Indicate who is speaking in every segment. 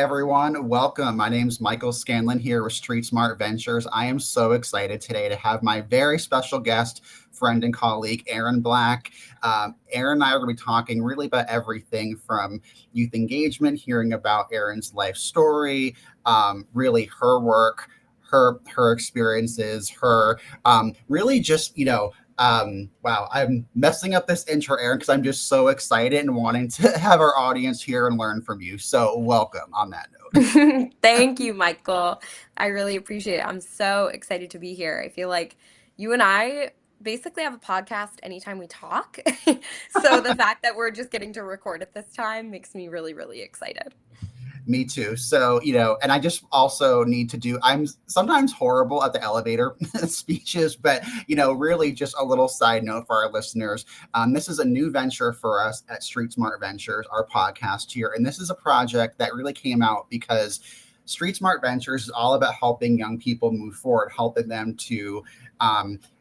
Speaker 1: everyone. Welcome. My name is Michael Scanlon here with Street Smart Ventures. I am so excited today to have my very special guest, friend and colleague, Erin Black. Erin and I are going to be talking really about everything from youth engagement, hearing about Erin's life story, really her work, her experiences, her really just wow, I'm messing up this intro, Erin, because I'm just so excited and wanting to have our audience here and learn from you. So welcome on that note.
Speaker 2: Thank you, Michael. I really appreciate it. I'm so excited to be here. I feel like you and I basically have a podcast anytime we talk. So the fact that we're just getting to record at this time makes me really, really excited.
Speaker 1: Me too. So, and I just also need to I'm sometimes horrible at the elevator speeches, but, really just a little side note for our listeners. This is a new venture for us at Street Smart Ventures, our podcast here. And this is a project that really came out because Street Smart Ventures is all about helping young people move forward, helping them to,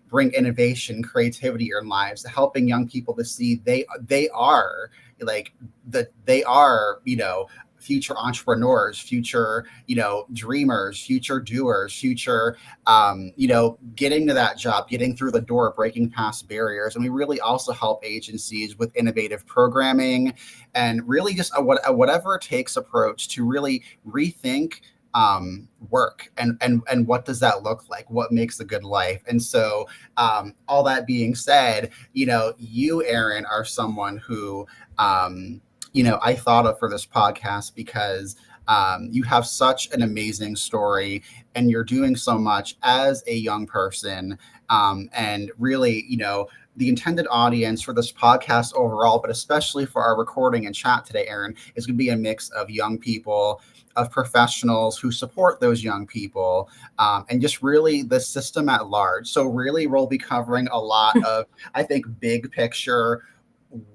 Speaker 1: bring innovation, creativity in their lives, helping young people to see they are like they are future entrepreneurs, future, dreamers, future doers, future, getting to that job, getting through the door, breaking past barriers. And we really also help agencies with innovative programming and really just a whatever it takes approach to really rethink work and what does that look like, what makes a good life. And so all that being said, you, Erin, are someone who I thought of for this podcast because you have such an amazing story and you're doing so much as a young person. And really, the intended audience for this podcast overall, but especially for our recording and chat today, Erin, is going to be a mix of young people, of professionals who support those young people, and just really the system at large. So, really, we'll be covering a lot of, I think, big picture,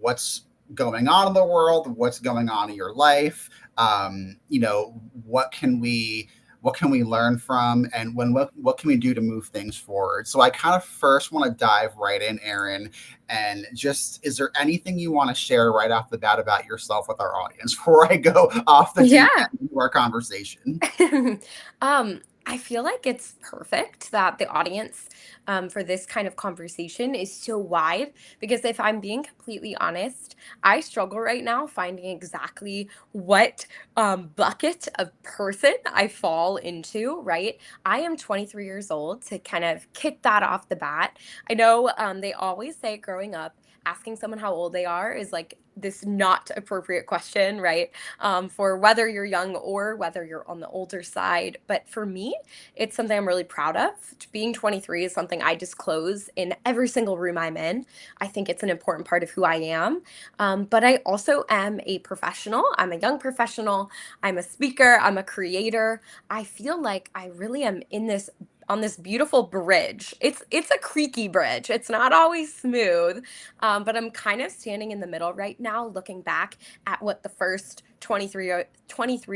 Speaker 1: what's going on in the world, what's going on in your life, what can we learn from, and what can we do to move things forward. So I kind of first want to dive right in, Erin, and just, is there anything you want to share right off the bat about yourself with our audience before I go off the deep
Speaker 2: Yeah.
Speaker 1: end into our conversation?
Speaker 2: I feel like it's perfect that the audience for this kind of conversation is so wide because if I'm being completely honest, I struggle right now finding exactly what bucket of person I fall into, right? I am 23 years old to kind of kick that off the bat. I know they always say growing up, asking someone how old they are is like this not appropriate question, right? For whether you're young or whether you're on the older side. But for me, it's something I'm really proud of. Being 23 is something I disclose in every single room I'm in. I think it's an important part of who I am. But I also am a professional. I'm a young professional. I'm a speaker. I'm a creator. I feel like I really am in this on this beautiful bridge. It's a creaky bridge. It's not always smooth, but I'm kind of standing in the middle right now, looking back at what the first 23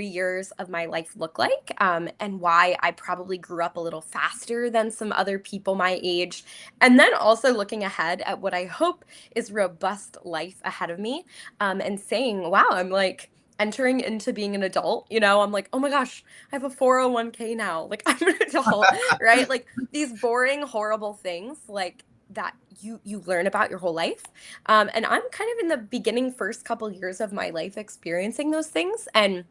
Speaker 2: years of my life look like, and why I probably grew up a little faster than some other people my age. And then also looking ahead at what I hope is robust life ahead of me, and saying, wow, I'm like entering into being an adult. I'm like, oh my gosh, I have a 401k now. Like, I'm an adult, right? Like these boring, horrible things like that you learn about your whole life. And I'm kind of in the beginning first couple years of my life experiencing those things. And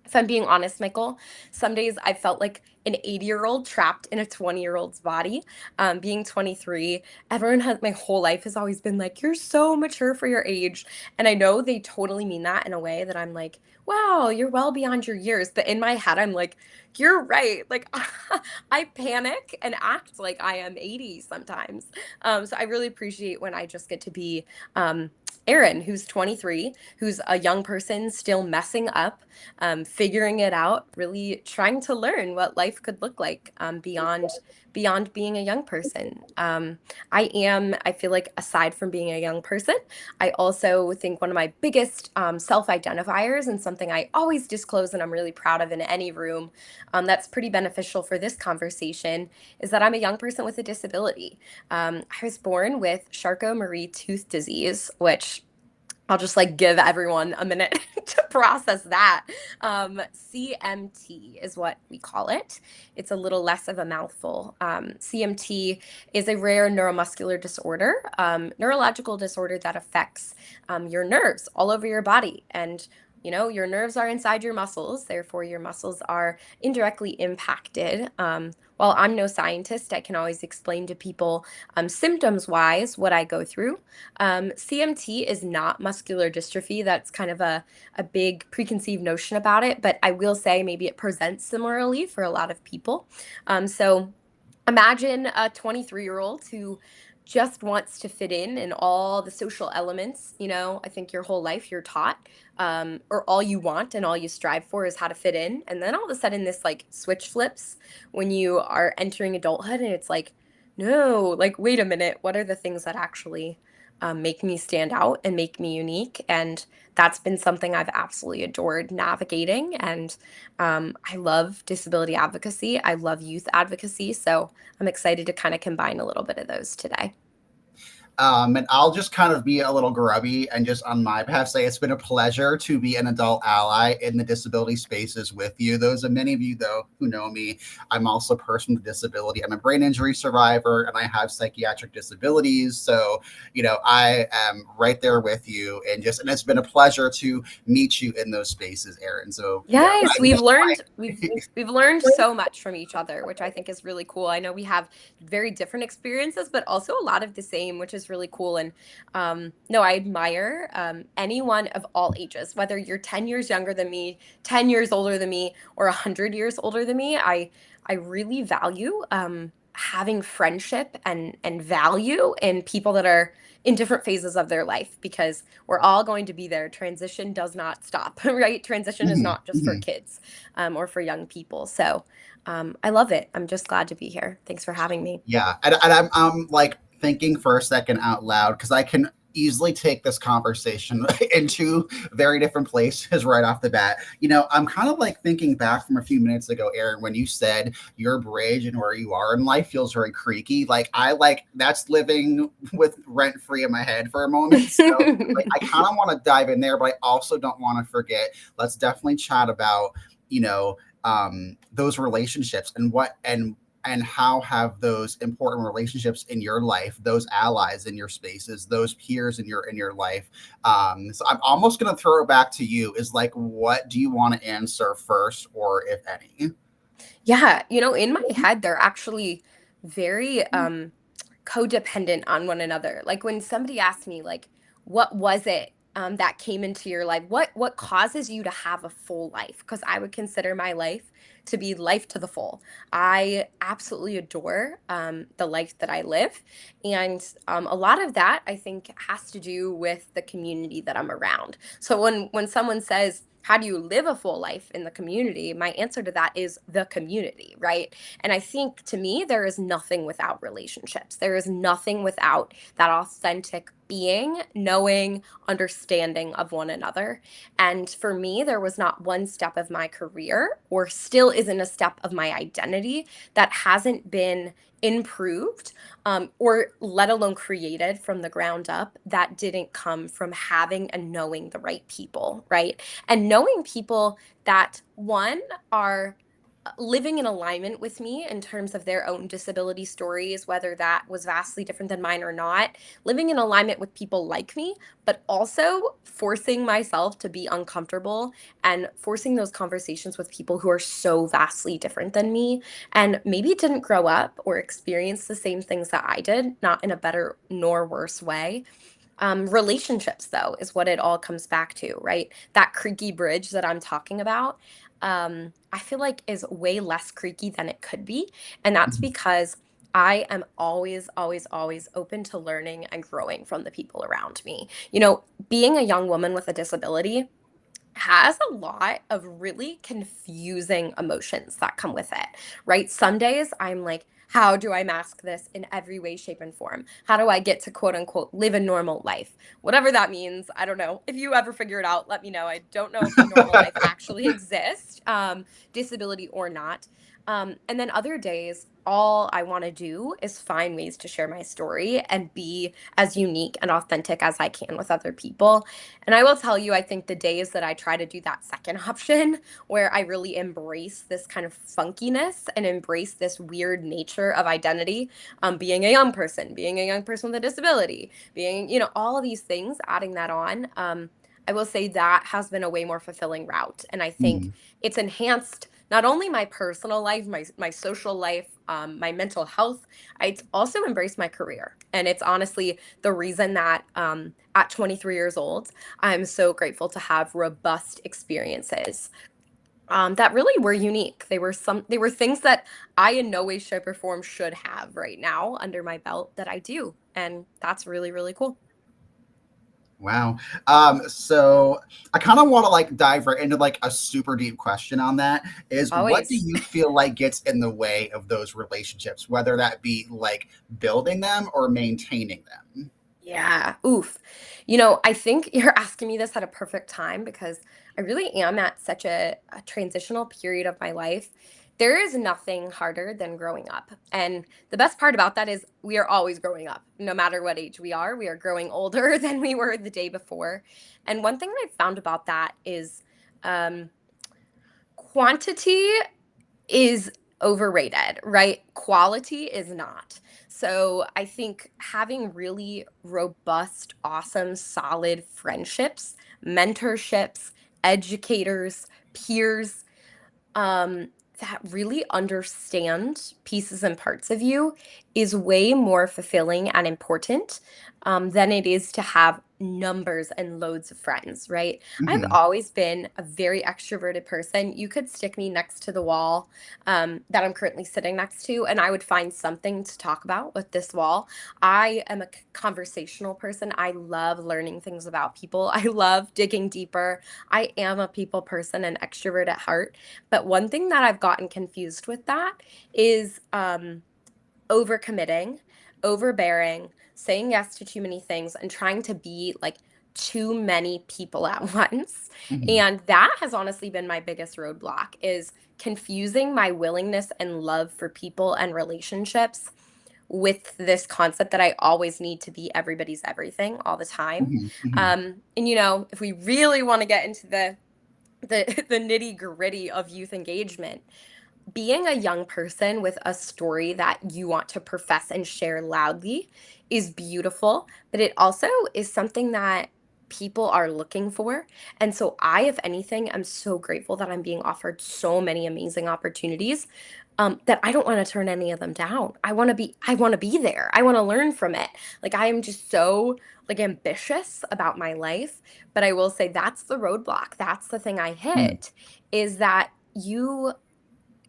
Speaker 2: if I'm being honest, Michael, some days I felt like an 80-year-old trapped in a 20-year-old's body. Being 23, everyone has, my whole life has always been like, you're so mature for your age. And I know they totally mean that in a way that I'm like, wow, you're well beyond your years. But in my head, I'm like, you're right. Like, I panic and act like I am 80 sometimes. So I really appreciate when I just get to be Erin, who's 23, who's a young person still messing up, figuring it out, really trying to learn what life could look like, beyond being a young person. I feel like aside from being a young person, I also think one of my biggest self-identifiers and something I always disclose and I'm really proud of in any room, that's pretty beneficial for this conversation, is that I'm a young person with a disability. I was born with Charcot-Marie tooth disease, which I'll just like give everyone a minute to process that. CMT is what we call it. It's a little less of a mouthful. CMT is a rare neuromuscular disorder, neurological disorder that affects your nerves all over your body. And your nerves are inside your muscles, therefore, your muscles are indirectly impacted. While I'm no scientist, I can always explain to people symptoms wise what I go through. CMT is not muscular dystrophy. That's kind of a big preconceived notion about it, but I will say maybe it presents similarly for a lot of people. So imagine a 23-year-old who just wants to fit in all the social elements. I think your whole life you're taught, or all you want and all you strive for is how to fit in. And then all of a sudden, this like switch flips when you are entering adulthood, and it's like, no, like, wait a minute, what are the things that actually make me stand out and make me unique? And that's been something I've absolutely adored navigating. And I love disability advocacy. I love youth advocacy. So I'm excited to kind of combine a little bit of those today.
Speaker 1: And I'll just kind of be a little grubby and just on my behalf say it's been a pleasure to be an adult ally in the disability spaces with you. Those are many of you, though, who know me. I'm also a person with disability. I'm a brain injury survivor and I have psychiatric disabilities. So, I am right there with you. And it's been a pleasure to meet you in those spaces, Erin. So,
Speaker 2: Yes,
Speaker 1: I
Speaker 2: we've
Speaker 1: can't
Speaker 2: learned we've learned so much from each other, which I think is really cool. I know we have very different experiences, but also a lot of the same, which is really cool. And no, I admire anyone of all ages, whether you're 10 years younger than me, 10 years older than me, or 100 years older than me. I really value having friendship and value in people that are in different phases of their life, because we're all going to be there. Transition does not stop, right? Transition is
Speaker 1: Mhm,
Speaker 2: not just for
Speaker 1: mhm.
Speaker 2: kids or for young people. So I love it. I'm just glad to be here. Thanks for having me.
Speaker 1: Yeah, and I'm like thinking for a second out loud because I can easily take this conversation into very different places right off the bat. I'm kind of like thinking back from a few minutes ago, Erin, when you said your bridge and where you are in life feels very creaky. Like that's living with rent free in my head for a moment. So like I kind of want to dive in there, but I also don't want to forget. Let's definitely chat about those relationships and how have those important relationships in your life, those allies in your spaces, those peers in your life. So I'm almost going to throw it back to you. Is like, what do you want to answer first, or if any?
Speaker 2: Yeah, in my head, they're actually very codependent on one another. Like when somebody asks me, like, what was it that came into your life? What causes you to have a full life? Because I would consider my life to be life to the full. I absolutely adore the life that I live, and a lot of that I think has to do with the community that I'm around. So when someone says, how do you live a full life in the community? My answer to that is the community, right? And I think to me, there is nothing without relationships. There is nothing without that authentic being, knowing, understanding of one another. And for me, there was not one step of my career, or still isn't a step of my identity, that hasn't been improved, or let alone created from the ground up, that didn't come from having and knowing the right people, right? And knowing people that, one, are living in alignment with me in terms of their own disability stories, whether that was vastly different than mine or not, living in alignment with people like me, but also forcing myself to be uncomfortable and forcing those conversations with people who are so vastly different than me and maybe didn't grow up or experience the same things that I did, not in a better nor worse way. Relationships, though, is what it all comes back to, right? That creaky bridge that I'm talking about, I feel like is way less creaky than it could be. And that's
Speaker 1: Mhm.
Speaker 2: because I am always, always, always open to learning and growing from the people around me. Being a young woman with a disability has a lot of really confusing emotions that come with it, right? Some days I'm like, how do I mask this in every way, shape, and form? How do I get to quote unquote live a normal life? Whatever that means, I don't know. If you ever figure it out, let me know. I don't know if a normal life actually exists, disability or not. And then other days, all I want to do is find ways to share my story and be as unique and authentic as I can with other people. And I will tell you, I think the days that I try to do that second option, where I really embrace this kind of funkiness and embrace this weird nature of identity, being a young person with a disability, being, all of these things, adding that on. I will say that has been a way more fulfilling route. And I think
Speaker 1: Mhm.
Speaker 2: it's enhanced not only my personal life, my social life, my mental health. It's also embraced my career, and it's honestly the reason that at 23 years old, I'm so grateful to have robust experiences that really were unique. They were things that I in no way, shape, or form should have right now under my belt that I do, and that's really really cool.
Speaker 1: Wow. So I kind of want to like dive right into like a super deep question on that is what do
Speaker 2: Always.
Speaker 1: you feel like gets in the way of those relationships, whether that be like building them or maintaining them?
Speaker 2: Yeah. Oof. I think you're asking me this at a perfect time because I really am at such a transitional period of my life. There is nothing harder than growing up. And the best part about that is we are always growing up. No matter what age we are growing older than we were the day before. And one thing that I've found about that is um, quantity is overrated, right? Quality is not. So I think having really robust, awesome, solid friendships, mentorships, educators, peers, that really understand pieces and parts of you is way more fulfilling and important than it is to have numbers and loads of friends, right? I've
Speaker 1: Hmm.
Speaker 2: always been a very extroverted person. You could stick me next to the wall that I'm currently sitting next to, and I would find something to talk about with this wall. I am a conversational person. I love learning things about people, I love digging deeper. I am a people person and extrovert at heart. But one thing that I've gotten confused with that is overcommitting, overbearing, saying yes to too many things, and trying to be like too many people at once.
Speaker 1: Hmm.
Speaker 2: And that has honestly been my biggest roadblock is confusing my willingness and love for people and relationships with this concept that I always need to be everybody's everything all the time.
Speaker 1: Hmm. Hmm.
Speaker 2: And if we really want to get into the nitty gritty of youth engagement, being a young person with a story that you want to profess and share loudly is beautiful, but it also is something that people are looking for. And so I, if anything, am so grateful that I'm being offered so many amazing opportunities that I don't want to turn any of them down. I want to be there. I want to learn from it. Like I am just so like ambitious about my life, but I will say that's the roadblock. That's the thing I
Speaker 1: Hmm.
Speaker 2: hit is that you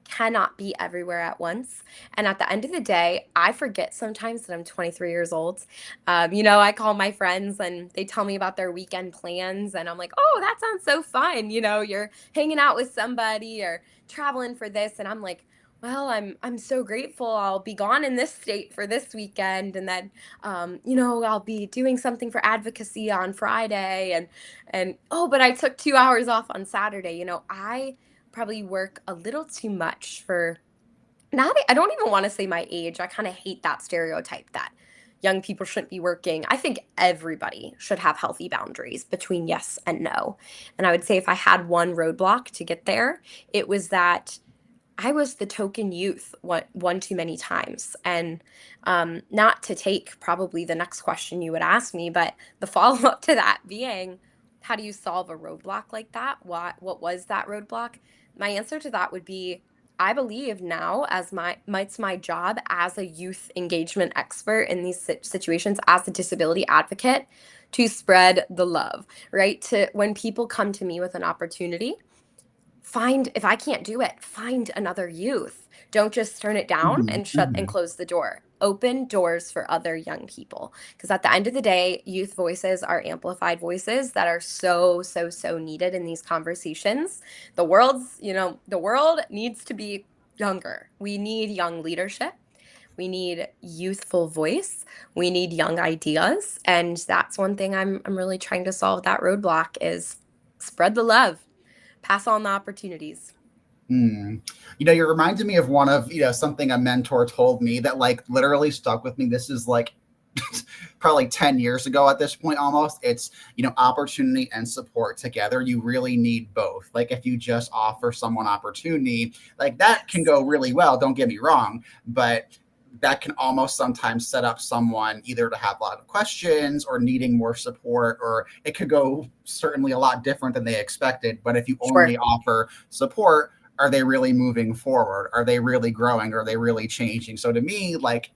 Speaker 2: cannot be everywhere at once. And at the end of the day, I forget sometimes that I'm 23 years old. I call my friends and they tell me about their weekend plans, and I'm like, oh, that sounds so fun. You're hanging out with somebody or traveling for this, and I'm like, well, I'm so grateful. I'll be gone in this state for this weekend, and then, I'll be doing something for advocacy on Friday, and oh, but I took 2 hours off on Saturday. I probably work a little too much for not I don't even want to say my age. I kind of hate that stereotype that young people shouldn't be working. I think everybody should have healthy boundaries between yes and no. And I would say if I had one roadblock to get there, it was that I was the token youth one too many times. And not to take probably the next question you would ask me, but the follow up to that being, how do you solve a roadblock like that? What was that roadblock? My answer to that would be, I believe now, as it's my job as a youth engagement expert in these situations, as a disability advocate, to spread the love, right? To when people come to me with an opportunity, find if I can't do it, find another youth. Don't just turn it down
Speaker 1: Hmm.
Speaker 2: and shut and
Speaker 1: Hmm.
Speaker 2: close the door. Open doors for other young people. Because at the end of the day, youth voices are amplified voices that are so, so, so needed in these conversations. The world needs to be younger. We need young leadership. We need youthful voice. We need young ideas. And that's one thing I'm really trying to solve that roadblock is spread the love, pass on the opportunities.
Speaker 1: Mm. You reminded me of one of, something a mentor told me that like literally stuck with me. This is like probably 10 years ago at this point almost. It's, opportunity and support together. You really need both. Like if you just offer someone opportunity, like that can
Speaker 2: Yes.
Speaker 1: go really well, don't get me wrong, but that can almost sometimes set up someone either to have a lot of questions or needing more support, or it could go certainly a lot different than they expected. But if you only
Speaker 2: Sure.
Speaker 1: offer support, are they really moving forward? Are they really growing? Are they really changing? So to me, like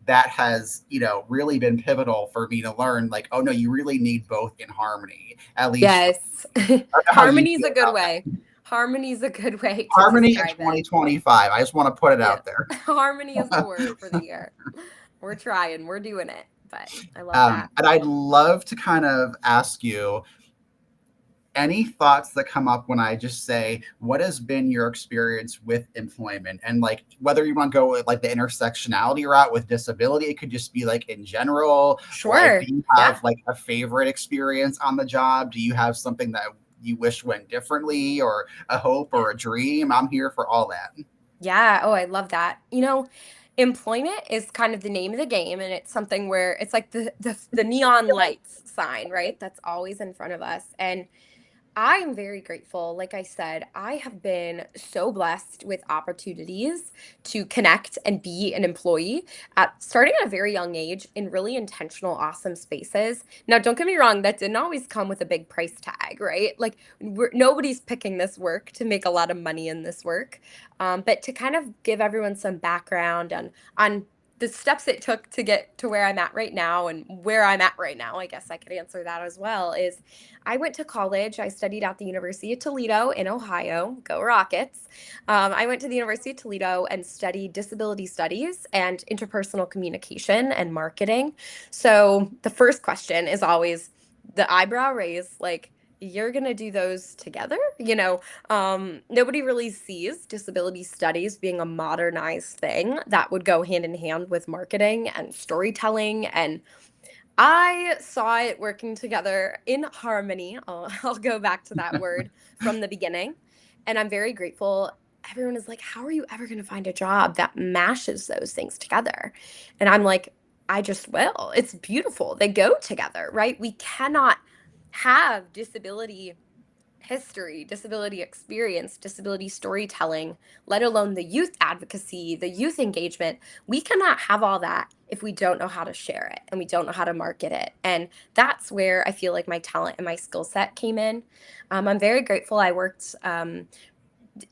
Speaker 1: that has, really been pivotal for me to learn like, oh no, you really need both in harmony, at least for
Speaker 2: Yes.
Speaker 1: how you
Speaker 2: Harmony is
Speaker 1: feel
Speaker 2: a good
Speaker 1: about that.
Speaker 2: way. Harmony is a good way to
Speaker 1: Harmony in
Speaker 2: describe it.
Speaker 1: 2025. I just want to put it
Speaker 2: Yes.
Speaker 1: out there.
Speaker 2: Harmony is the word for the year. We're trying, we're doing it, but I love that.
Speaker 1: And I'd love to kind of ask you any thoughts that come up when I just say, what has been your experience with employment? And like, whether you want to go with like the intersectionality route with disability, it could just be like in general. Like, do
Speaker 2: Sure.
Speaker 1: you
Speaker 2: Yeah.
Speaker 1: have like a favorite experience on the job? Do you have something that you wish went differently, or a hope or a dream? I'm here for all that.
Speaker 2: Yeah. Oh, I love that. Employment is kind of the name of the game, and it's something where it's like the neon lights sign, right? That's always in front of us. And I am very grateful. Like I said, I have been so blessed with opportunities to connect and be an employee at starting at a very young age in really intentional, awesome spaces. Now, don't get me wrong, that didn't always come with a big price tag, right? Like, nobody's picking this work to make a lot of money in this work. But to kind of give everyone some background on the steps it took to get to where I'm at right now and where I'm at right now, I guess I could answer that as well, is I went to college. I studied at the University of Toledo in Ohio. Go Rockets. I went to the University of Toledo and studied disability studies and interpersonal communication and marketing. So the first question is always the eyebrow raise, like, you're going to do those together? Nobody really sees disability studies being a modernized thing that would go hand in hand with marketing and storytelling, and I saw it working together in harmony. I'll go back to that word from the beginning. And I'm very grateful. Everyone is like, how are you ever going to find a job that mashes those things together? And I'm like, I just will. It's beautiful. They go together, right? We cannot have disability history, disability experience, disability storytelling, let alone the youth advocacy, the youth engagement. We cannot have all that if we don't know how to share it and we don't know how to market it. And that's where I feel like my talent and my skill set came in. I'm very grateful. I worked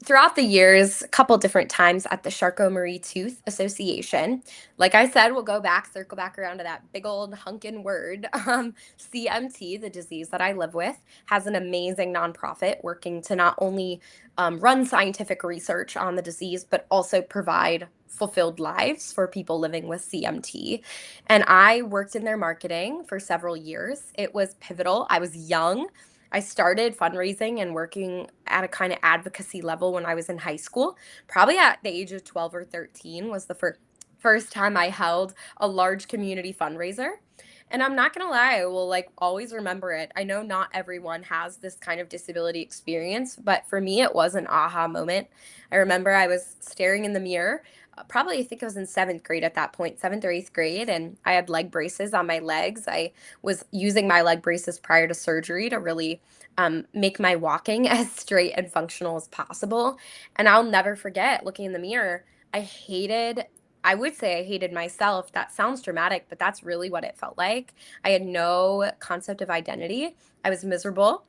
Speaker 2: throughout the years, a couple different times at the Charcot Marie Tooth Association. Like I said, we'll go back, circle back around to that big old hunkin' word. CMT, the disease that I live with, has an amazing nonprofit working to not only run scientific research on the disease, but also provide fulfilled lives for people living with CMT. And I worked in their marketing for several years. It was pivotal. I was young. I started fundraising and working at a kind of advocacy level when I was in high school. Probably at the age of 12 or 13 was the first time I held a large community fundraiser. And I'm not going to lie, I will like always remember it. I know not everyone has this kind of disability experience, but for me it was an aha moment. I remember I was staring in the mirror. Probably I think I was in 7th grade at that point, 7th or 8th grade, and I had leg braces on my legs. I was using my leg braces prior to surgery to really make my walking as straight and functional as possible. And I'll never forget looking in the mirror. I would say I hated myself. That sounds dramatic, but that's really what it felt like. I had no concept of identity. I was miserable.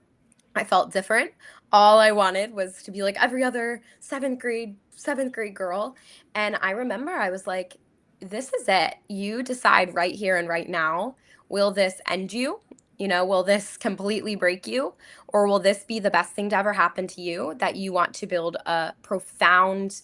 Speaker 2: I felt different. All I wanted was to be like every other seventh grade girl. And I remember I was like, this is it. You decide right here and right now. Will this end you? Will this completely break you? Or will this be the best thing to ever happen to you, that you want to build a profound,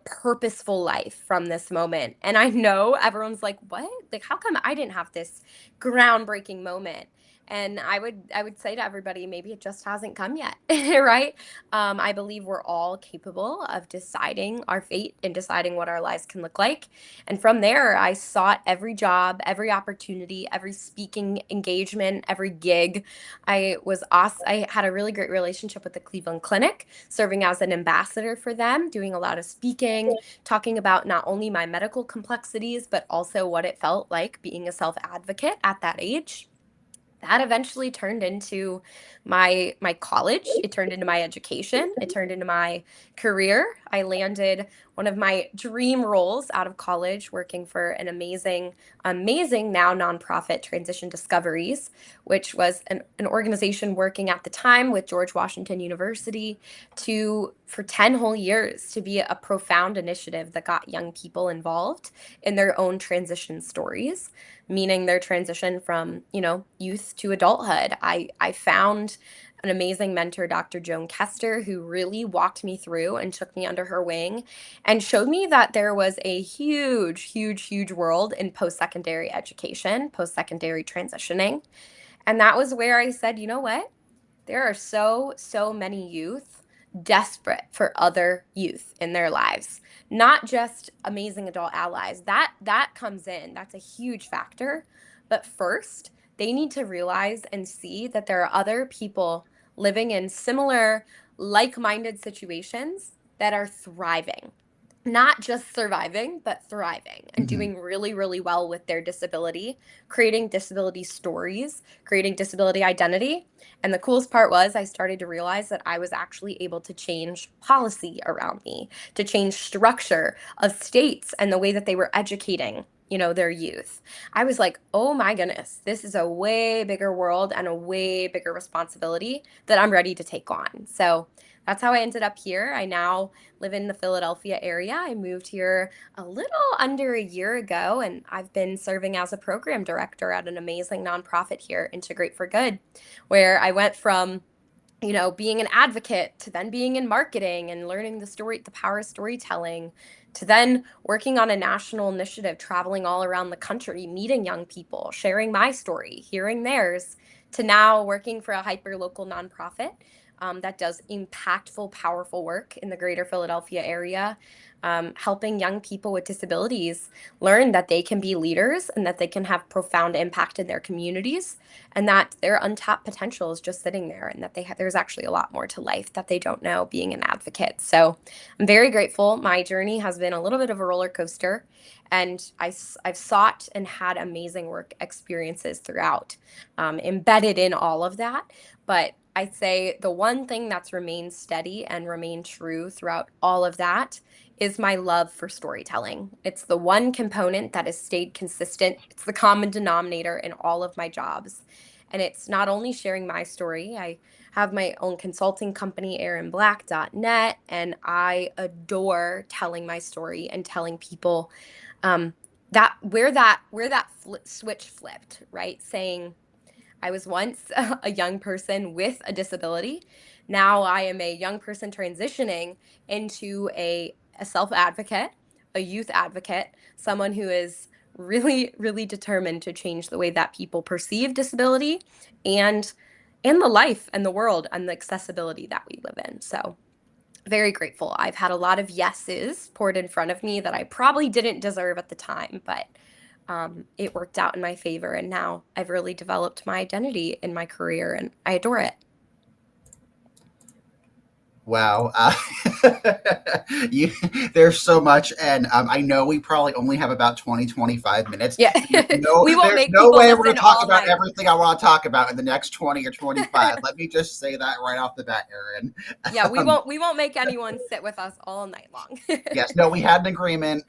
Speaker 2: purposeful life from this moment? And I know everyone's like, what? Like, how come I didn't have this groundbreaking moment? And I would say to everybody, maybe it just hasn't come yet, right? I believe we're all capable of deciding our fate and deciding what our lives can look like. And from there, I sought every job, every opportunity, every speaking engagement, every gig. I was awesome. I had a really great relationship with the Cleveland Clinic, serving as an ambassador for them, doing a lot of speaking, talking about not only my medical complexities, but also what it felt like being a self advocate at that age. That eventually turned into my college. It turned into my education. It turned into my career. I landed one of my dream roles out of college working for an amazing now nonprofit Transition Discoveries, which was an organization working at the time with George Washington University to for 10 whole years to be a profound initiative that got young people involved in their own transition stories, meaning their transition from, youth to adulthood. I found an amazing mentor, Dr. Joan Kester, who really walked me through and took me under her wing and showed me that there was a huge world in post-secondary education, post-secondary transitioning. And that was where I said, you know what? There are so many youth desperate for other youth in their lives, not just amazing adult allies. That comes in. That's a huge factor. But first, they need to realize and see that there are other people living in similar like-minded situations that are thriving, not just surviving, but thriving and
Speaker 1: Mhm.
Speaker 2: doing really well with their disability, creating disability stories, creating disability identity. And the coolest part was I started to realize that I was actually able to change policy around me, to change structure of states and the way that they were educating, their youth. I was like, oh my goodness, this is a way bigger world and a way bigger responsibility that I'm ready to take on. So that's how I ended up here. I now live in the Philadelphia area. I moved here a little under a year ago, and I've been serving as a program director at an amazing nonprofit here, Integrate for Good, where I went from being an advocate to then being in marketing and learning the power of storytelling, to then working on a national initiative, traveling all around the country, meeting young people, sharing my story, hearing theirs, to now working for a hyper local nonprofit that does impactful, powerful work in the greater Philadelphia area, helping young people with disabilities learn that they can be leaders and that they can have profound impact in their communities, and that their untapped potential is just sitting there, and that there's actually a lot more to life that they don't know being an advocate. So I'm very grateful. My journey has been a little bit of a roller coaster, and I've sought and had amazing work experiences throughout, embedded in all of that. But I'd say the one thing that's remained steady and remained true throughout all of that is my love for storytelling. It's the one component that has stayed consistent. It's the common denominator in all of my jobs. And it's not only sharing my story. I have my own consulting company, erinblack.net, and I adore telling my story and telling people that switch flipped, right? Saying, I was once a young person with a disability. Now I am a young person transitioning into a self advocate, a youth advocate, someone who is really determined to change the way that people perceive disability and the life and the world and the accessibility that we live in. So very grateful. I've had a lot of yeses poured in front of me that I probably didn't deserve at the time, but it worked out in my favor. And now I've really developed my identity in my career, and I adore it.
Speaker 1: Wow. You, there's so much. And I know we probably only have about 20-25 minutes.
Speaker 2: Yeah. We won't
Speaker 1: There's
Speaker 2: make
Speaker 1: no
Speaker 2: people
Speaker 1: way we're going
Speaker 2: listen
Speaker 1: to talk
Speaker 2: all
Speaker 1: about
Speaker 2: night.
Speaker 1: everything I want to talk about in the next 20 or 25. Let me just say that right off the bat, Erin.
Speaker 2: Yeah, we
Speaker 1: Um,
Speaker 2: won't we won't make anyone sit with us all night long.
Speaker 1: Yes, no, we had an agreement.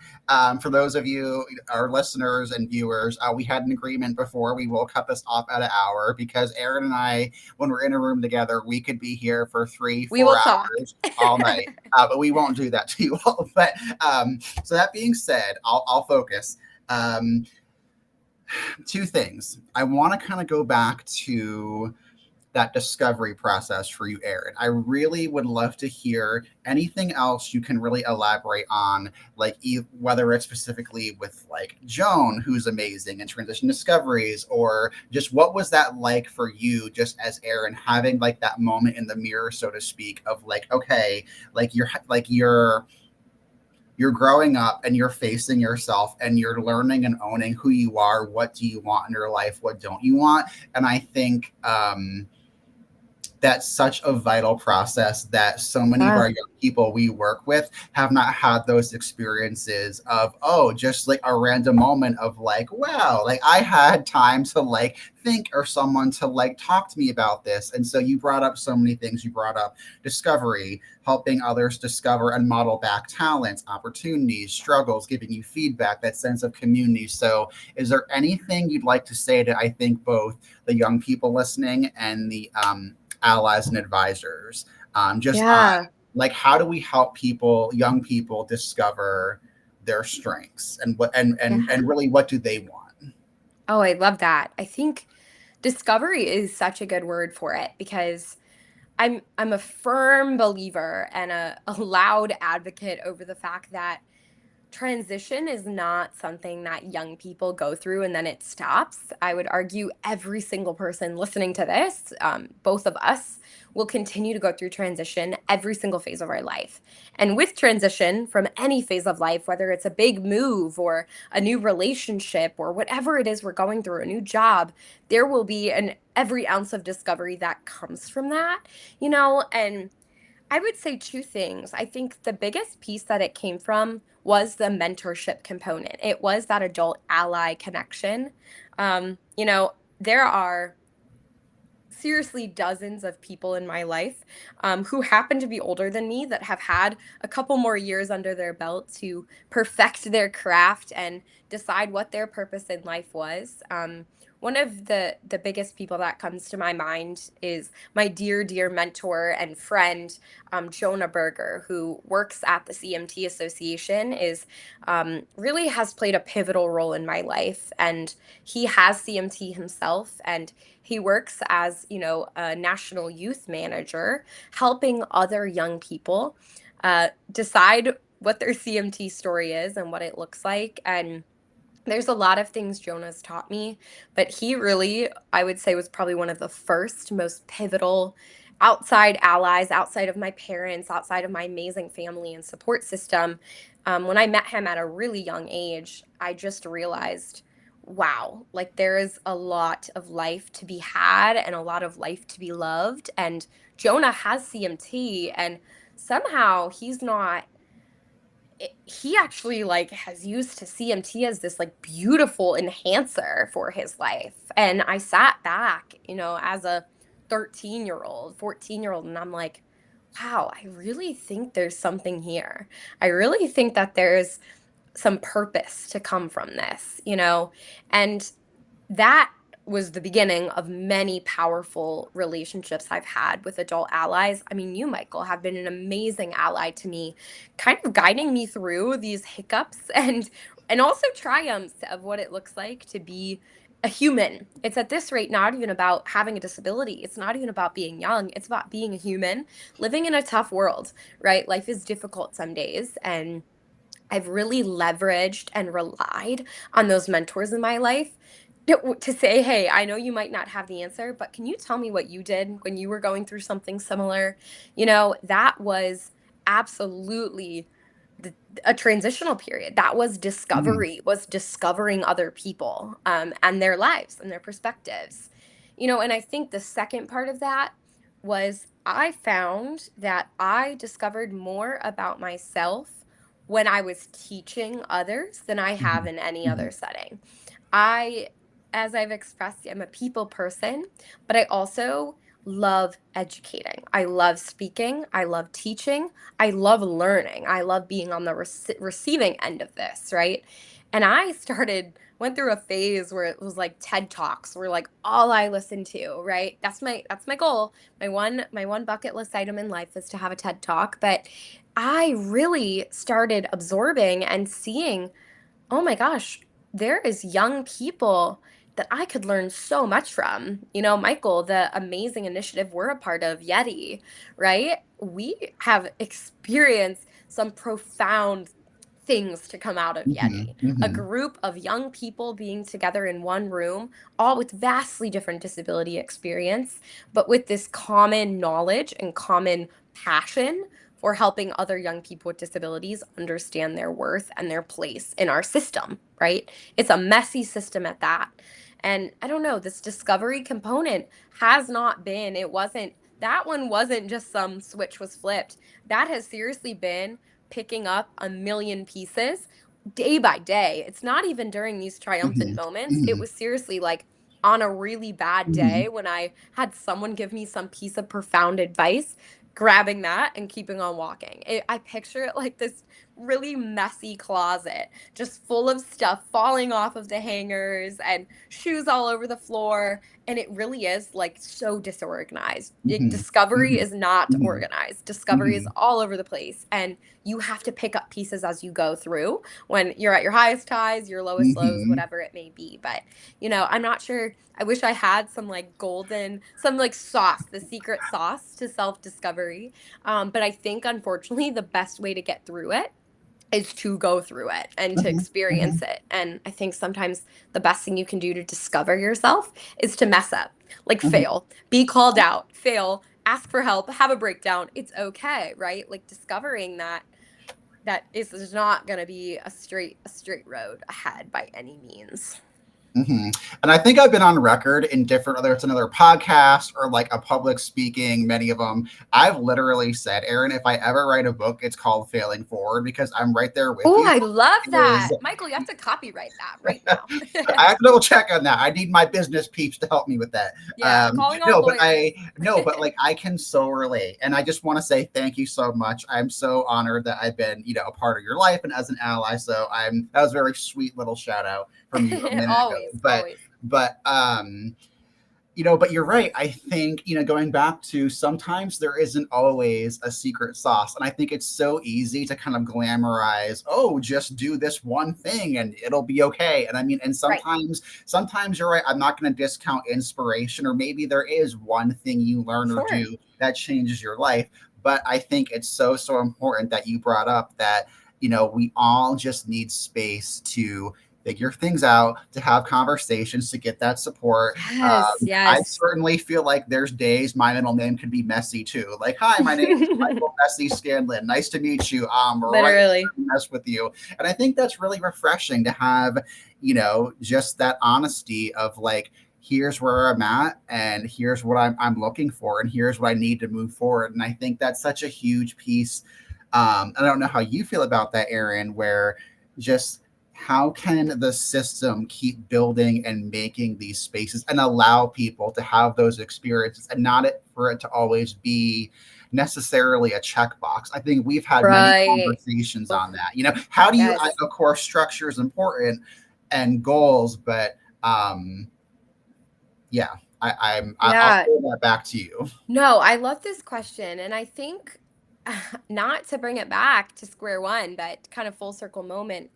Speaker 1: For those of you, our listeners and viewers, we had an agreement before. We will cut this off at an hour because Erin and I, when we're in a room together, we could be here for three,
Speaker 2: We
Speaker 1: four
Speaker 2: will talk.
Speaker 1: hours all night. But we won't do that to you all. But so that being said, I'll focus. Um, Two things. I want to kind of go back to that discovery process for you, Erin. I really would love to hear anything else you can really elaborate on, like whether it's specifically with like Joan, who's amazing, and transition discoveries, or just what was that like for you, just as Erin, having like that moment in the mirror, so to speak, of like, okay, you're growing up and you're facing yourself and you're learning and owning who you are. What do you want in your life? What don't you want? And I think that's such a vital process that so many of
Speaker 2: Yeah.
Speaker 1: our young people we work with have not had those experiences of, oh, just like a random moment of like, wow, like I had time to like think, or someone to like talk to me about this. And so you brought up so many things. You brought up discovery, helping others discover and model back talents, opportunities, struggles, giving you feedback, that sense of community. So is there anything you'd like to say to, I think, both the young people listening and the allies and advisors, just on
Speaker 2: Yeah.
Speaker 1: like, how do we help people, young people, discover their strengths, and what and
Speaker 2: Yeah.
Speaker 1: really what do they want?
Speaker 2: Oh, I love that. I think discovery is such a good word for it because I'm a firm believer and a loud advocate over the fact that transition is not something that young people go through and then it stops. I would argue every single person listening to this, both of us, will continue to go through transition every single phase of our life. And with transition from any phase of life, whether it's a big move or a new relationship or whatever it is we're going through, a new job, there will be an every ounce of discovery that comes from that, and I would say two things. I think the biggest piece that it came from was the mentorship component. It was that adult ally connection. There are seriously dozens of people in my life who happen to be older than me that have had a couple more years under their belt to perfect their craft and decide what their purpose in life was. One of the biggest people that comes to my mind is my dear mentor and friend, Jonah Berger, who works at the CMT Association, is really has played a pivotal role in my life. And he has CMT himself, and he works as, a national youth manager, helping other young people decide what their CMT story is and what it looks like. And there's a lot of things Jonah's taught me, but he really, I would say, was probably one of the first, most pivotal outside allies, outside of my parents, outside of my amazing family and support system. When I met him at a really young age, I just realized, wow, like there is a lot of life to be had and a lot of life to be loved. And Jonah has CMT, and somehow he actually like has used to CMT as this like beautiful enhancer for his life. And I sat back, as a 13-year-old, 14-year-old, and I'm like, wow, I really think there's something here. I really think that there's some purpose to come from this, And that was the beginning of many powerful relationships I've had with adult allies. I mean, you, Michael, have been an amazing ally to me, kind of guiding me through these hiccups and also triumphs of what it looks like to be a human. It's at this rate not even about having a disability. It's not even about being young. It's about being a human, living in a tough world, right? Life is difficult some days, and I've really leveraged and relied on those mentors in my life to say, hey, I know you might not have the answer, but can you tell me what you did when you were going through something similar? That was absolutely a transitional period. That was
Speaker 1: Mm,
Speaker 2: discovery, was discovering other people and their lives and their perspectives. And I think the second part of that was I found that I discovered more about myself when I was teaching others than I have
Speaker 1: mhm,
Speaker 2: in any
Speaker 1: mhm,
Speaker 2: other setting. I, as I've expressed, I'm a people person, but I also love educating. I love speaking. I love teaching. I love learning. I love being on the receiving end of this, right? And went through a phase where it was like TED Talks were like all I listened to, right? That's my goal. My one bucket list item in life is to have a TED Talk, but I really started absorbing and seeing, oh my gosh, there is young people that I could learn so much from. You know, Michael, the amazing initiative we're a part of, Yeti, right? We have experienced some profound things to come out of
Speaker 1: Hmm.
Speaker 2: Yeti. A
Speaker 1: Hmm.
Speaker 2: group of young people being together in one room, all with vastly different disability experience, but with this common knowledge and common passion for helping other young people with disabilities understand their worth and their place in our system, right? It's a messy system at that. And I don't know, this discovery component has not been, it wasn't, that one wasn't just some switch was flipped. That has seriously been picking up a million pieces day by day. It's not even during these triumphant
Speaker 1: Hmm.
Speaker 2: moments. It
Speaker 1: Hmm.
Speaker 2: was seriously like on a really bad
Speaker 1: Hmm.
Speaker 2: day when I had someone give me some piece of profound advice, grabbing that and keeping on walking. I picture it like this really messy closet, just full of stuff falling off of the hangers and shoes all over the floor. And it really is like so disorganized.
Speaker 1: Hmm.
Speaker 2: Discovery
Speaker 1: Hmm.
Speaker 2: is not
Speaker 1: Hmm.
Speaker 2: organized. Discovery is
Speaker 1: Hmm.
Speaker 2: all over the place. And you have to pick up pieces as you go through when you're at your highest highs, your lowest lows,
Speaker 1: Hmm.
Speaker 2: whatever it may be. But, you know, I'm not sure. I wish I had some like golden, some like sauce, the secret sauce to self discovery. But I think, unfortunately, the best way to get through it is to go through it and to
Speaker 1: Hmm. Hmm.
Speaker 2: experience it. And I think sometimes the best thing you can do to discover yourself is to mess up, like
Speaker 1: Hmm.
Speaker 2: fail, be called out, fail, ask for help, have a breakdown. It's okay, right? Like discovering that is not going to be a straight road ahead by any means.
Speaker 1: Hmm. And I think I've been on record in different, whether it's another podcast or like a public speaking, many of them. I've literally said, Erin, if I ever write a book, it's called Failing Forward because I'm right there with
Speaker 2: Oh,
Speaker 1: you.
Speaker 2: I love
Speaker 1: It is
Speaker 2: that. Michael, you have to copyright that right now.
Speaker 1: I have to double check on that. I need my business peeps to help me with that.
Speaker 2: Yeah, calling all
Speaker 1: No, but
Speaker 2: lawyers.
Speaker 1: like I can so relate, and I just want to say thank you so much. I'm so honored that I've been, a part of your life and as an ally. So that was a very sweet little shout out from you a minute ago.
Speaker 2: Always, always.
Speaker 1: But you're right. I think, going back to sometimes there isn't always a secret sauce. And I think it's so easy to kind of glamorize, oh, just do this one thing and it'll be okay. And I mean, and
Speaker 2: Right.
Speaker 1: sometimes you're right. I'm not going to discount inspiration, or maybe there is one thing you learn or
Speaker 2: Sure.
Speaker 1: do that changes your life. But I think it's so, so important that you brought up that, we all just need space to figure things out, to have conversations, to get that support.
Speaker 2: Yes,
Speaker 1: I
Speaker 2: yes.
Speaker 1: certainly feel like there's days my middle name could be Messy too. Like, hi, my name is Michael Messy Scanlon. Nice to meet you. Right
Speaker 2: Literally.
Speaker 1: here to mess with you. And I think that's really refreshing to have, just that honesty of like, here's where I'm at and here's what I'm looking for and here's what I need to move forward. And I think that's such a huge piece. I don't know how you feel about that, Erin, where just how can the system keep building and making these spaces and allow people to have those experiences and not for it to always be necessarily a checkbox. I think we've had many
Speaker 2: Right.
Speaker 1: conversations
Speaker 2: Oh,
Speaker 1: on that. How do you,
Speaker 2: yes.
Speaker 1: of course, structure is important and goals, but yeah, I'll
Speaker 2: Yeah.
Speaker 1: throw that back to you.
Speaker 2: No, I love this question. And I think not to bring it back to square one, but kind of full circle moment.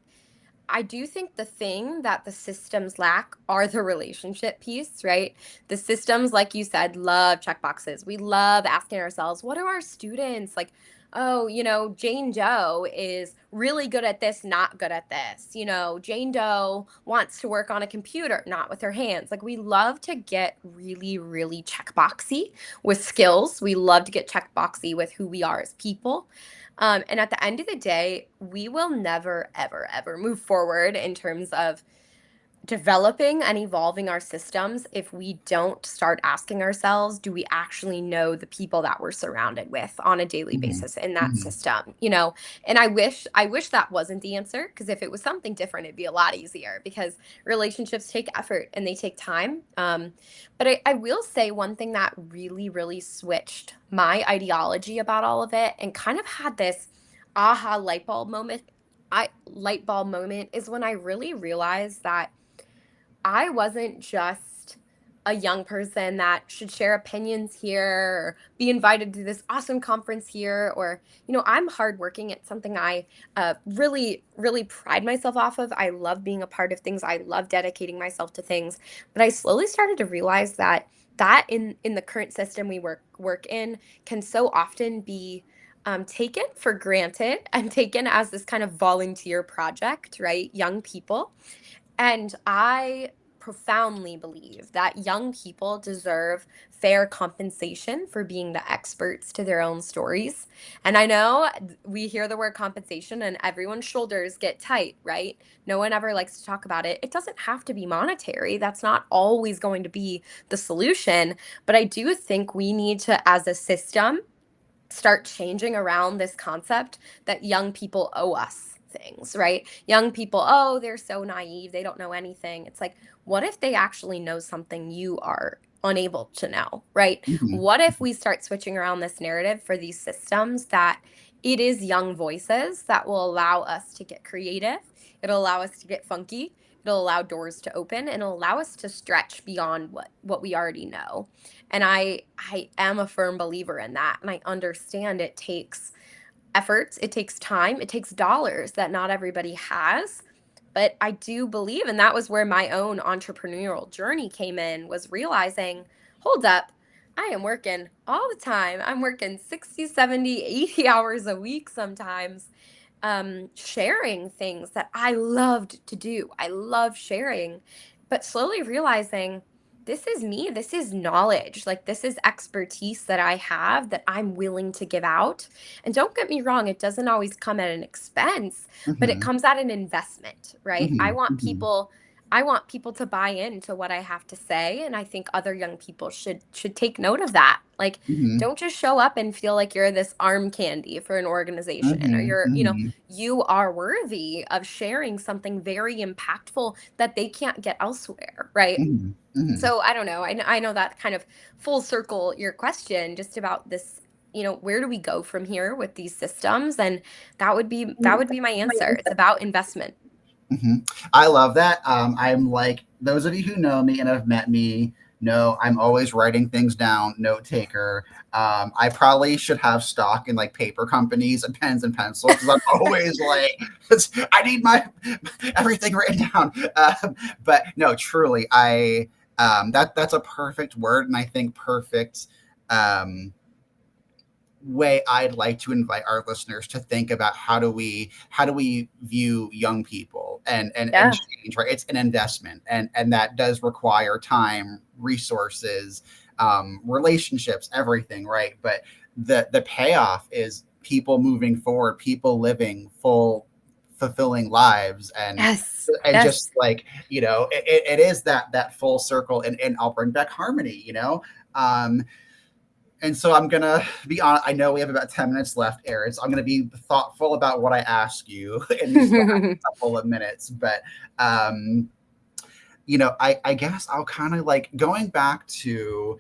Speaker 2: I do think the thing that the systems lack are the relationship piece, right? The systems, like you said, love checkboxes. We love asking ourselves, what are our students like? Oh, Jane Doe is really good at this, not good at this. Jane Doe wants to work on a computer, not with her hands. Like, we love to get really, really checkboxy with skills. We love to get checkboxy with who we are as people. And at the end of the day, we will never, ever, ever move forward in terms of developing and evolving our systems if we don't start asking ourselves, do we actually know the people that we're surrounded with on a daily
Speaker 1: Hmm.
Speaker 2: basis in that
Speaker 1: Hmm.
Speaker 2: system? And I wish that wasn't the answer, because if it was something different, it'd be a lot easier, because relationships take effort and they take time. But I will say one thing that really, really switched my ideology about all of it and kind of had this aha light bulb moment is when I really realized that I wasn't just a young person that should share opinions here or be invited to this awesome conference here, or I'm hardworking. It's something I really really pride myself off of. I love being a part of things. I love dedicating myself to things. But I slowly started to realize that in the current system we work in can so often be taken for granted and taken as this kind of volunteer project, right? Young people. And I profoundly believe that young people deserve fair compensation for being the experts to their own stories. And I know we hear the word compensation and everyone's shoulders get tight, right? No one ever likes to talk about it. It doesn't have to be monetary. That's not always going to be the solution. But I do think we need to, as a system, start changing around this concept that young people owe us things, right? Young people, oh, they're so naive, they don't know anything. It's like, what if they actually know something you are unable to know, right?
Speaker 1: Mhm.
Speaker 2: What if we start switching around this narrative for these systems that it is young voices that will allow us to get creative, it'll allow us to get funky, it'll allow doors to open, and it'll allow us to stretch beyond what we already know. And I am a firm believer in that. And I understand it takes effort, it takes time, it takes dollars that not everybody has. But I do believe, and that was where my own entrepreneurial journey came in, was realizing, hold up, I am working all the time. I'm working 60, 70, 80 hours a week sometimes, sharing things that I loved to do. I love sharing, but slowly realizing this is me. This is knowledge. Like, this is expertise that I have that I'm willing to give out. And don't get me wrong, it doesn't always come at an expense, but it
Speaker 1: Mhm.
Speaker 2: comes at an investment, right? I
Speaker 1: Mhm.
Speaker 2: want
Speaker 1: Mhm.
Speaker 2: people. I want people to buy into what I have to say, and I think other young people should take note of that. Like,
Speaker 1: Mhm.
Speaker 2: don't just show up and feel like you're this arm candy for an organization, or
Speaker 1: Mhm. Mhm.
Speaker 2: you are worthy of sharing something very impactful that they can't get elsewhere, right?
Speaker 1: Mhm. Mhm.
Speaker 2: So I don't know. I know that kind of full circle your question just about this, where do we go from here with these systems? And that would be my answer. It's about investment.
Speaker 1: Mhm. I love that. I'm like those of you who know me and have met me know I'm always writing things down, note taker. I probably should have stock in like paper companies and pens and pencils because I'm always like, I need my everything written down. But no, truly, I that's a perfect word, and I think perfect. Um, Way I'd like to invite our listeners to think about how do we view young people and
Speaker 2: Yeah.
Speaker 1: change, right? It's an investment, and that does require time, resources, relationships, everything, right? But the payoff is people moving forward, people living full, fulfilling lives,
Speaker 2: Yes.
Speaker 1: and just
Speaker 2: Yes.
Speaker 1: like it is that full circle, and I'll bring back harmony, um, and so I'm gonna be on. I know we have about 10 minutes left, Erin. So I'm gonna be thoughtful about what I ask you in these last couple of minutes. But um, I guess I'll kind of like going back to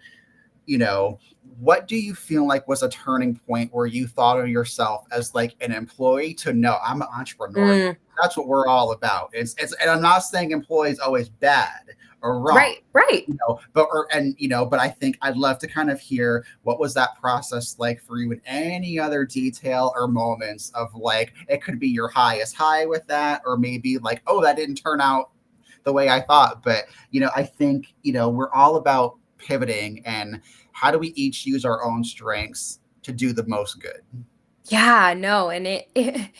Speaker 1: you know, what do you feel like was a turning point where you thought of yourself as like an employee to no, I'm an entrepreneur.
Speaker 2: Mm,
Speaker 1: That's what we're all about. And I'm not saying employee is always bad or wrong,
Speaker 2: right. Right.
Speaker 1: but I think I'd love to kind of hear what was that process like for you in any other detail or moments of like it could be your highest high with that, or maybe like, oh, that didn't turn out the way I thought. But I think we're all about pivoting and how do we each use our own strengths to do the most good.
Speaker 2: Yeah, no, and it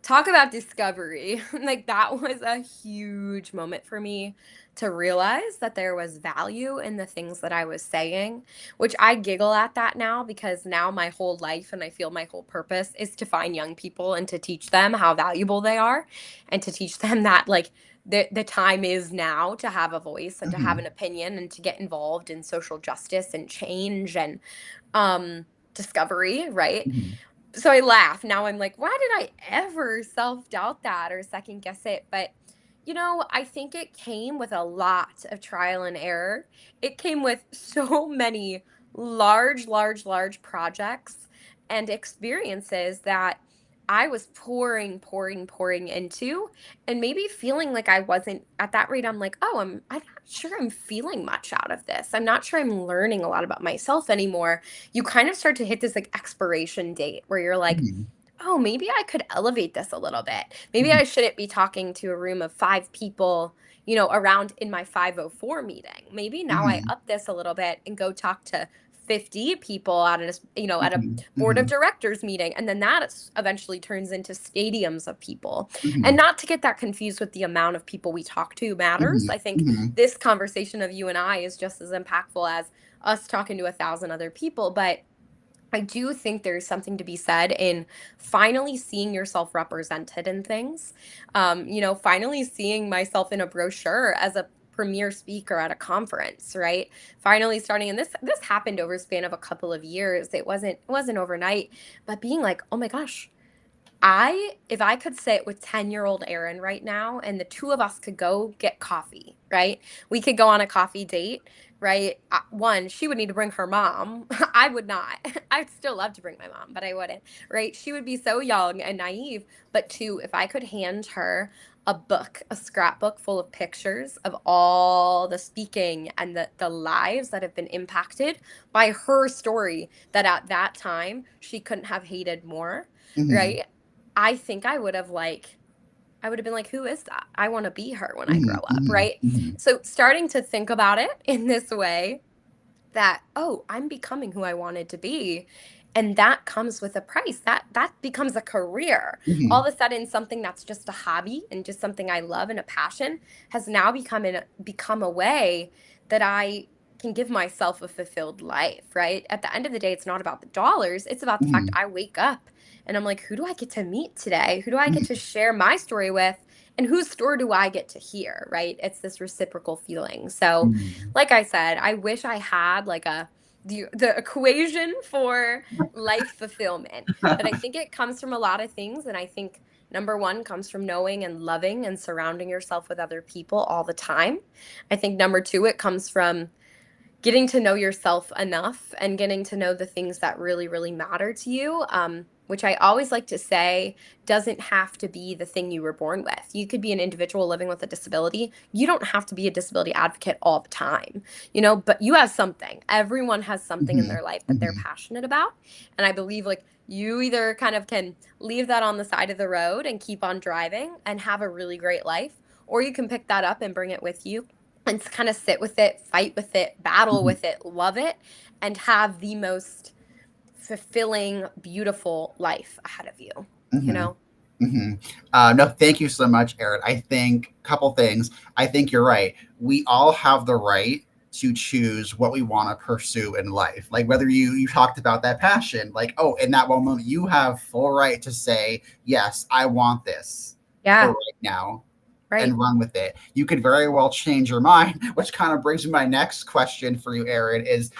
Speaker 2: talk about discovery. Like, that was a huge moment for me to realize that there was value in the things that I was saying, which I giggle at that now because now my whole life and I feel my whole purpose is to find young people and to teach them how valuable they are and to teach them that, like, the time is now to have a voice and to have
Speaker 1: Hmm.
Speaker 2: an opinion and to get involved in social justice and change and um discovery, right?
Speaker 1: Hmm.
Speaker 2: So I laugh. Now I'm like, why did I ever self doubt that or second guess it? But, I think it came with a lot of trial and error. It came with so many large, large, large projects and experiences that I was pouring, pouring, pouring into, and maybe feeling like I wasn't at that rate. I'm like, oh, I'm not sure I'm feeling much out of this. I'm not sure I'm learning a lot about myself anymore. You kind of start to hit this like expiration date where you're like,
Speaker 1: Mhm.
Speaker 2: oh, maybe I could elevate this a little bit. Maybe
Speaker 1: Mhm.
Speaker 2: I shouldn't be talking to a room of 5 people, around in my 504 meeting. Maybe now I
Speaker 1: Mhm.
Speaker 2: up this a little bit and go talk to 50 people at a
Speaker 1: Mhm.
Speaker 2: board of
Speaker 1: Mhm.
Speaker 2: directors meeting. And then that eventually turns into stadiums of people. And
Speaker 1: Mhm.
Speaker 2: not to get that confused with the amount of people we talk to matters.
Speaker 1: Mhm.
Speaker 2: I think
Speaker 1: Mhm.
Speaker 2: this conversation of you and I is just as impactful as us talking to 1,000 other people. But I do think there's something to be said in finally seeing yourself represented in things. Finally seeing myself in a brochure as a premier speaker at a conference, right? Finally starting, and this happened over a span of a couple of years. It wasn't overnight, but being like, oh my gosh, if I could sit with 10-year-old Erin right now and the two of us could go get coffee, right? We could go on a coffee date, right? One, she would need to bring her mom. I would not. I'd still love to bring my mom, but I wouldn't, right? She would be so young and naive. But two, if I could hand her a book, a scrapbook full of pictures of all the speaking and the lives that have been impacted by her story, that at that time she couldn't have hated more,
Speaker 1: Mhm.
Speaker 2: right? I think I would have been like, who is that? I want to be her when I grow
Speaker 1: Mhm.
Speaker 2: up,
Speaker 1: Mhm.
Speaker 2: right?
Speaker 1: Mhm.
Speaker 2: So starting to think about it in this way, that, oh, I'm becoming who I wanted to be. And that comes with a price. That becomes a career. All
Speaker 1: Mhm.
Speaker 2: of a sudden, something that's just a hobby and just something I love and a passion has now become a way that I can give myself a fulfilled life, right? At the end of the day, it's not about the dollars. It's about the fact
Speaker 1: Mhm.
Speaker 2: I wake up and I'm like, who do I get to meet today? Who do I get to
Speaker 1: Mhm.
Speaker 2: share my story with? And whose story do I get to hear, right? It's this reciprocal feeling. So,
Speaker 1: Mhm.
Speaker 2: like I said, I wish I had like the equation for life fulfillment. But I think it comes from a lot of things, and I think number one comes from knowing and loving and surrounding yourself with other people all the time. I think number two, it comes from getting to know yourself enough and getting to know the things that really, really matter to you, which I always like to say doesn't have to be the thing you were born with. You could be an individual living with a disability. You don't have to be a disability advocate all the time, but you have something. Everyone has something in
Speaker 1: Mhm.
Speaker 2: their life that they're
Speaker 1: Mhm.
Speaker 2: passionate about. And I believe like you either kind of can leave that on the side of the road and keep on driving and have a really great life, or you can pick that up and bring it with you and kind of sit with it, fight with it, battle
Speaker 1: Mhm.
Speaker 2: with it, love it, and have the most fulfilling, beautiful life ahead of you, you
Speaker 1: Mhm.
Speaker 2: know?
Speaker 1: Mhm. No, thank you so much, Erin. I think couple things. I think you're right. We all have the right to choose what we want to pursue in life. Like whether you talked about that passion, like oh, in that one moment, you have full right to say yes, I want this for
Speaker 2: Yeah,
Speaker 1: right now,
Speaker 2: right.
Speaker 1: and run with it. You could very well change your mind, which kind of brings me my next question for you, Erin, is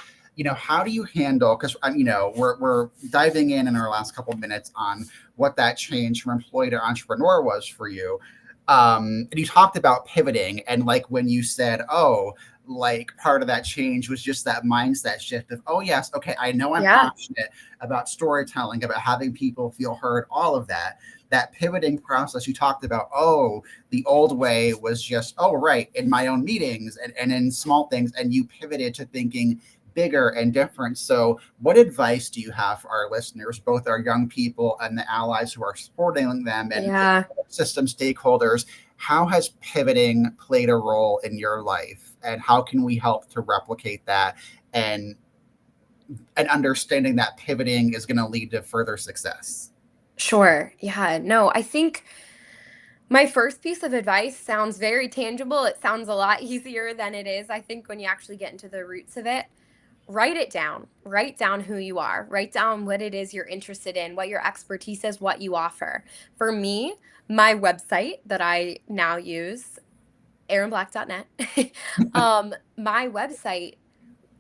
Speaker 1: how do you handle, because we're diving in our last couple of minutes on what that change from employee to entrepreneur was for you. And you talked about pivoting, and like when you said, oh, like part of that change was just that mindset shift of, oh yes, okay, I know I'm
Speaker 2: Yeah,
Speaker 1: passionate about storytelling, about having people feel heard, all of that. That pivoting process you talked about, oh, the old way was just, oh, right, in my own meetings and in small things, and you pivoted to thinking bigger and different. So, what advice do you have for our listeners, both our young people and the allies who are supporting them and
Speaker 2: yeah.
Speaker 1: system stakeholders? How has pivoting played a role in your life, and how can we help to replicate that and understanding that pivoting is going to lead to further success?
Speaker 2: Sure. Yeah. No, I think my first piece of advice sounds very tangible. It sounds a lot easier than it is, I think, when you actually get into the roots of it. Write it down. Write down who you are. Write down what it is you're interested in, what your expertise is, what you offer. For me, my website that I now use, erinblack.net, my website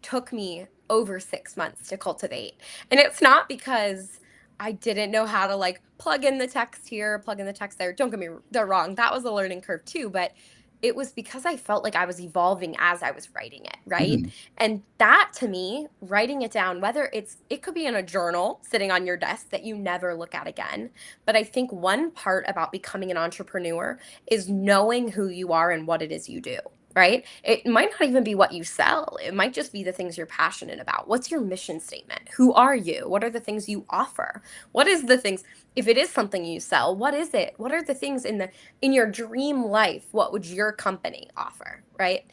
Speaker 2: took me over 6 months to cultivate. And it's not because I didn't know how to like plug in the text here, plug in the text there. Don't get me wrong, that was a learning curve too. But it was because I felt like I was evolving as I was writing it, right?
Speaker 1: Mhm.
Speaker 2: And that to me, writing it down, whether it could be in a journal sitting on your desk that you never look at again. But I think one part about becoming an entrepreneur is knowing who you are and what it is you do. Right? It might not even be what you sell. It might just be the things you're passionate about. What's your mission statement? Who are you? What are the things you offer? What is the things, if it is something you sell, what is it? What are the things in your dream life? What would your company offer, right?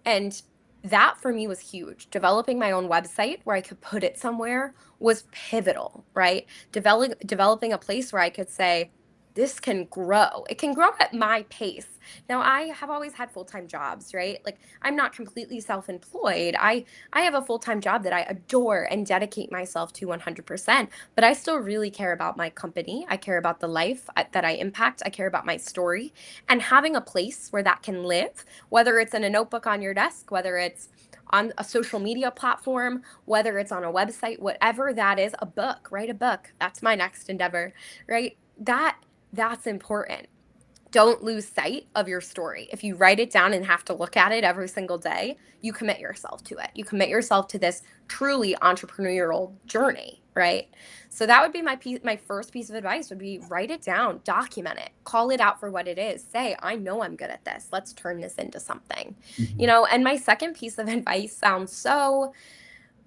Speaker 2: And that for me was huge. Developing my own website where I could put it somewhere was pivotal, right? Developing a place where I could say, this can grow. It can grow at my pace. Now, I have always had full-time jobs, right? Like I'm not completely self-employed. I have a full-time job that I adore and dedicate myself to 100%, but I still really care about my company. I care about the life that I impact. I care about my story, and having a place where that can live, whether it's in a notebook on your desk, whether it's on a social media platform, whether it's on a website, whatever that is, a book, write a book. That's my next endeavor, right? That's important. Don't lose sight of your story. If you write it down and have to look at it every single day, you commit yourself to it. You commit yourself to this truly entrepreneurial journey, right? So that would be my first piece of advice would be write it down, document it, call it out for what it is. Say, I know I'm good at this. Let's turn this into something.
Speaker 1: Mhm.
Speaker 2: And my second piece of advice sounds so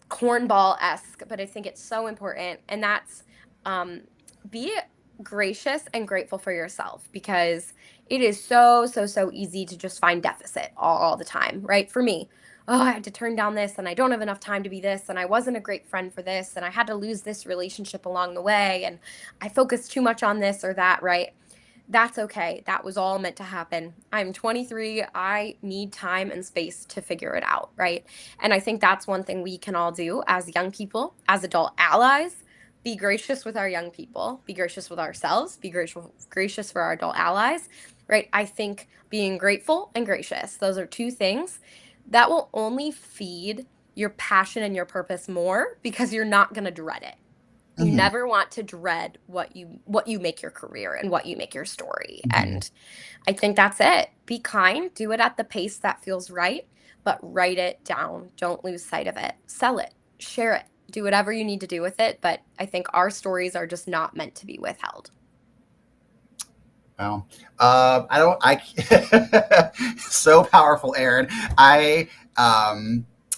Speaker 2: cornball-esque, but I think it's so important, and that's um, be gracious and grateful for yourself because it is so easy to just find deficit all the time, right? For me, oh, I had to turn down this, and I don't have enough time to be this, and I wasn't a great friend for this, and I had to lose this relationship along the way, and I focused too much on this or that, right? That's okay. That was all meant to happen. I'm 23. I need time and space to figure it out, right? And I think that's one thing we can all do as young people, as adult allies. Be gracious with our young people, be gracious with ourselves, be gracious for our adult allies, right? I think being grateful and gracious, those are two things that will only feed your passion and your purpose more because you're not going to dread it. You
Speaker 1: Mhm.
Speaker 2: never want to dread what you make your career and what you make your story.
Speaker 1: Mhm.
Speaker 2: And I think that's it. Be kind, do it at the pace that feels right, but write it down. Don't lose sight of it. Sell it, share it, do whatever you need to do with it. But I think our stories are just not meant to be withheld.
Speaker 1: Well, I don't. So powerful, Erin.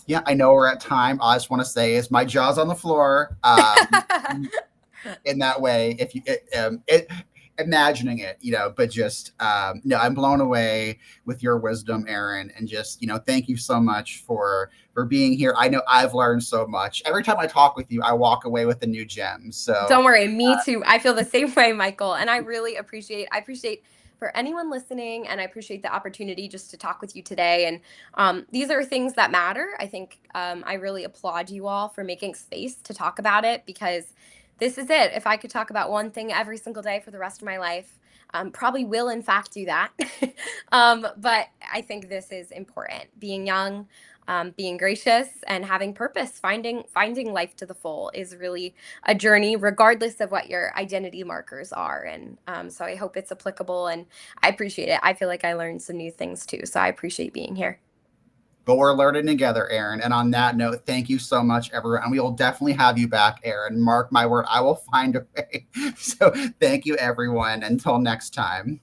Speaker 1: Yeah, I know we're at time. I just want to say is my jaw's on the floor. In that way, if you imagining it, but just no, I'm blown away with your wisdom, Erin, and just thank you so much for being here. I know I've learned so much. Every time I talk with you, I walk away with a new gem. So
Speaker 2: Don't worry, me too. I feel the same way, Michael. And I appreciate for anyone listening, and I appreciate the opportunity just to talk with you today. And these are things that matter. I think I really applaud you all for making space to talk about it because this is it. If I could talk about one thing every single day for the rest of my life, probably will in fact do that. But I think this is important. Being young, being gracious, and having purpose, finding life to the full is really a journey, regardless of what your identity markers are. And so I hope it's applicable, and I appreciate it. I feel like I learned some new things too. So I appreciate being here.
Speaker 1: but we're learning together, Erin. And on that note, thank you so much, everyone. And we will definitely have you back, Erin. Mark my word, I will find a way. So thank you, everyone. Until next time.